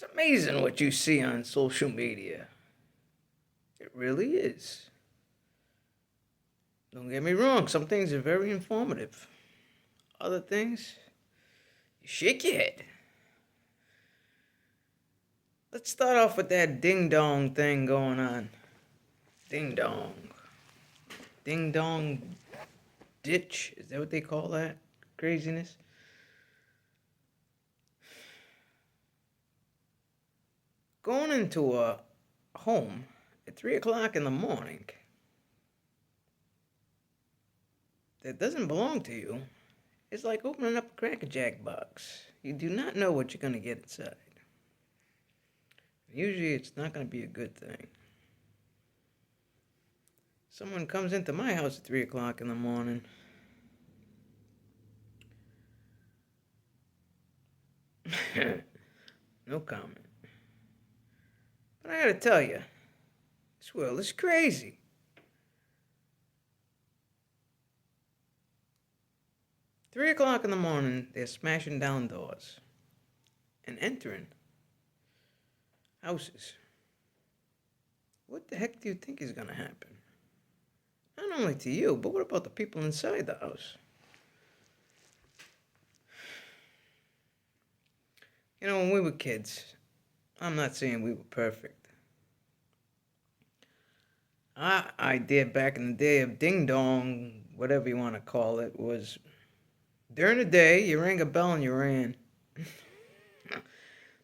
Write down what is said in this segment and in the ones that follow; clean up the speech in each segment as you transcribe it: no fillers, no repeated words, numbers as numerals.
It's amazing what you see on social media. It really is. Don't get me wrong, some things are very informative. Other things, you shake your head. Let's start off with that ding dong thing going on. Ding dong. Ding dong ditch? Is that what they call that? Craziness? Going into a home at 3 o'clock in the morning that doesn't belong to you is like opening up a Cracker Jack box. You do not know what you're going to get inside. Usually it's not going to be a good thing. Someone comes into my house at 3 o'clock in the morning. No comment. But I gotta tell you, this world is crazy. Three o'clock in the morning, they're smashing down doors and entering houses. What the heck do you think is gonna happen? Not only to you, but what about the people inside the house? You know, when we were kids, I'm not saying we were perfect. Our idea back in the day of ding dong, whatever you want to call it, was during the day, you rang a bell and you ran.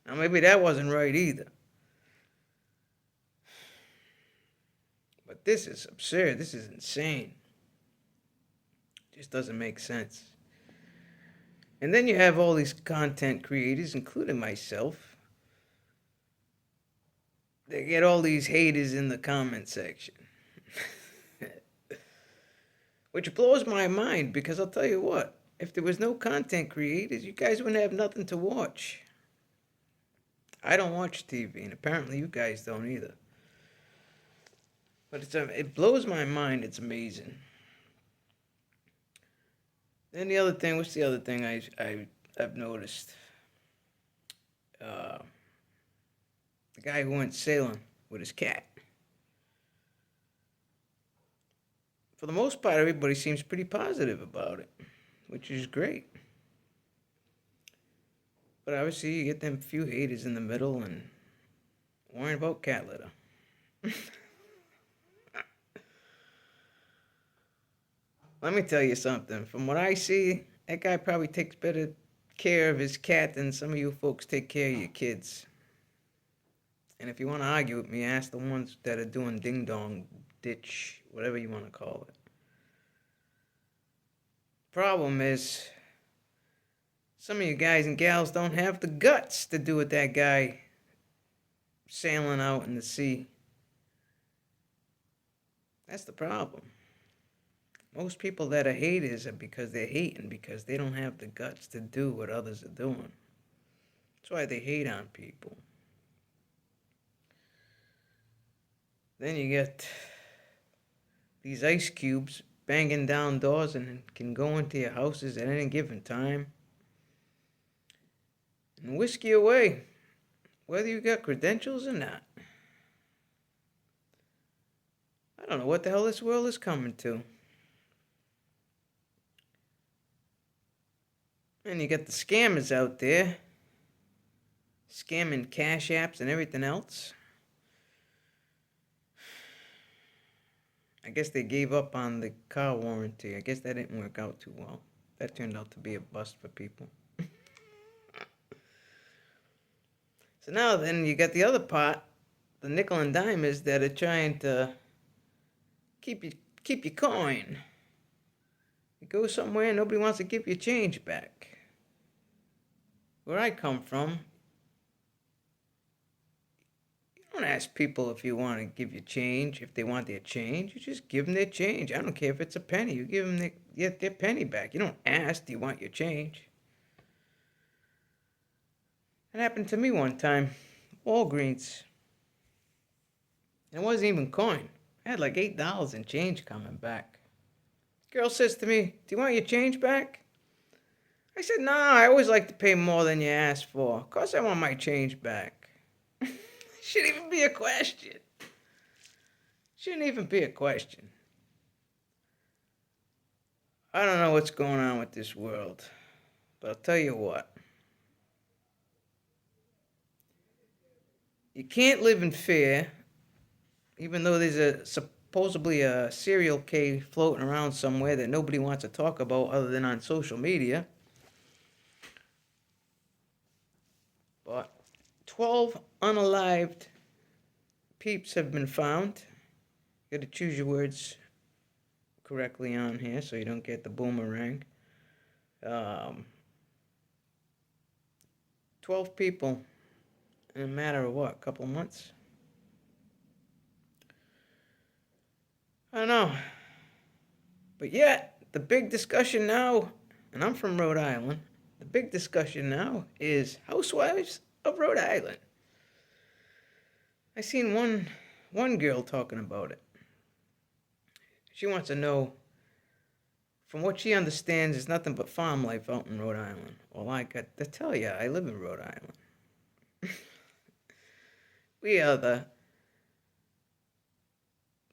Now, maybe that wasn't right either. But this is absurd. This is insane. It just doesn't make sense. And then you have all these content creators, including myself. They get all these haters in the comment section. Which blows my mind because I'll tell you what, if there was no content creators, you guys wouldn't have nothing to watch. I don't watch TV, and apparently you guys don't either. But it blows my mind. It's amazing. Then the other thing, what's the other thing I've noticed? The guy who went sailing with his cat. For the most part, everybody seems pretty positive about it, which is great. But obviously, you get them few haters in the middle and worrying about cat litter. Let me tell you something. From what I see, that guy probably takes better care of his cat than some of you folks take care of your kids. And if you want to argue with me, ask the ones that are doing ding dong, ditch, whatever you want to call it. Problem is, some of you guys and gals don't have the guts to do what that guy sailing out in the sea. That's the problem. Most people that are haters are because they're hating because they don't have the guts to do what others are doing. That's why they hate on people. Then you get these ice cubes banging down doors and can go into your houses at any given time and whisk you away, whether you got credentials or not. I don't know what the hell this world is coming to. And you got the scammers out there, scamming cash apps and everything else. I guess they gave up on the car warranty. I guess that didn't work out too well. That turned out to be a bust for people. So now then you got the other part, the nickel and dimers that are trying to keep your coin. You go somewhere, nobody wants to give you change back. Where I come from, you don't ask people if you want to give you change, if they want their change. You just give them their change. I don't care if it's a penny. You give them their penny back. You don't ask, do you want your change? That happened to me one time. Walgreens. It wasn't even coin. I had like $8 in change coming back. Girl says to me, do you want your change back? I said, nah, I always like to pay more than you asked for. Of course I want my change back. Shouldn't even be a question. Shouldn't even be a question. I don't know what's going on with this world, but I'll tell you what. You can't live in fear, even though there's supposedly a serial K floating around somewhere that nobody wants to talk about other than on social media. But 12 unalived peeps have been found. You got to choose your words correctly on here so you don't get the boomerang. 12 people in a matter of what, a couple months? I don't know. But yet, the big discussion now, and I'm from Rhode Island, the big discussion now is housewives of Rhode Island. I seen one girl talking about it. She wants to know, from what she understands, it's nothing but farm life out in Rhode Island. Well, I got to tell you, I live in Rhode Island. We are the,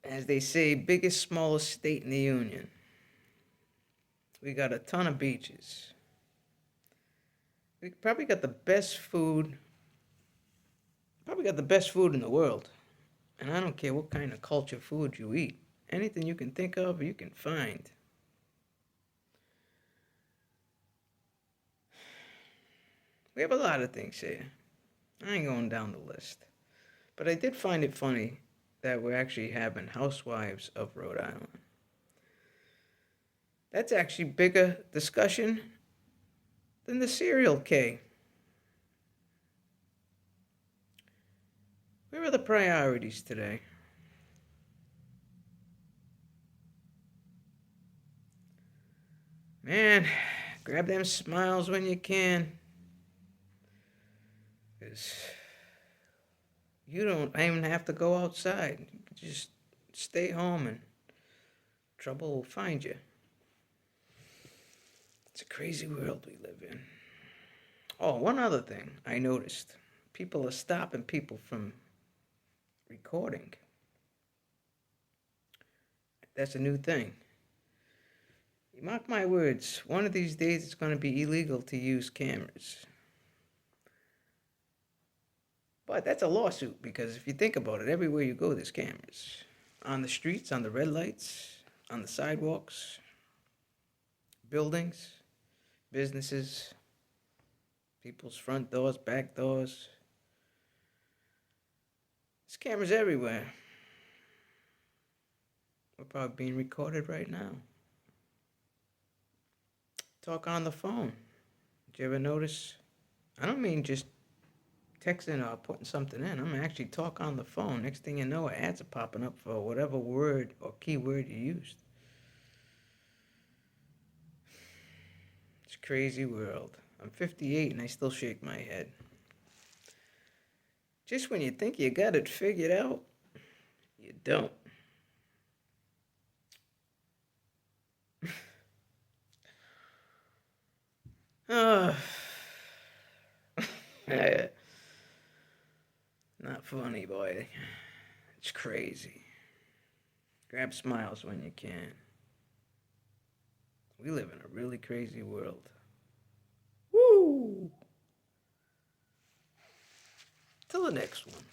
as they say, biggest, smallest state in the union. We got a ton of beaches. We probably got the best food. Probably got the best food in the world. And I don't care what kind of culture food you eat. Anything you can think of, you can find. We have a lot of things here. I ain't going down the list. But I did find it funny that we're actually having housewives of Rhode Island. That's actually bigger discussion than the serial K. Where are the priorities today? Man, grab them smiles when you can. 'Cause you don't even have to go outside. You can just stay home and trouble will find you. It's a crazy world we live in. Oh, one other thing I noticed. People are stopping people from recording. That's a new thing. You mark my words, one of these days it's going to be illegal to use cameras. But that's a lawsuit because if you think about it, everywhere you go, there's cameras. On the streets, on the red lights, on the sidewalks, buildings, businesses, people's front doors, back doors. There's cameras everywhere. We're probably being recorded right now. Talk on the phone. Did you ever notice? I don't mean just texting or putting something in. I'm actually talk on the phone. Next thing you know, ads are popping up for whatever word or keyword you used. It's a crazy world. I'm 58 and I still shake my head. Just when you think you got it figured out, you don't. Oh. Not funny, boy. It's crazy. Grab smiles when you can. We live in a really crazy world. Woo! Till the next one.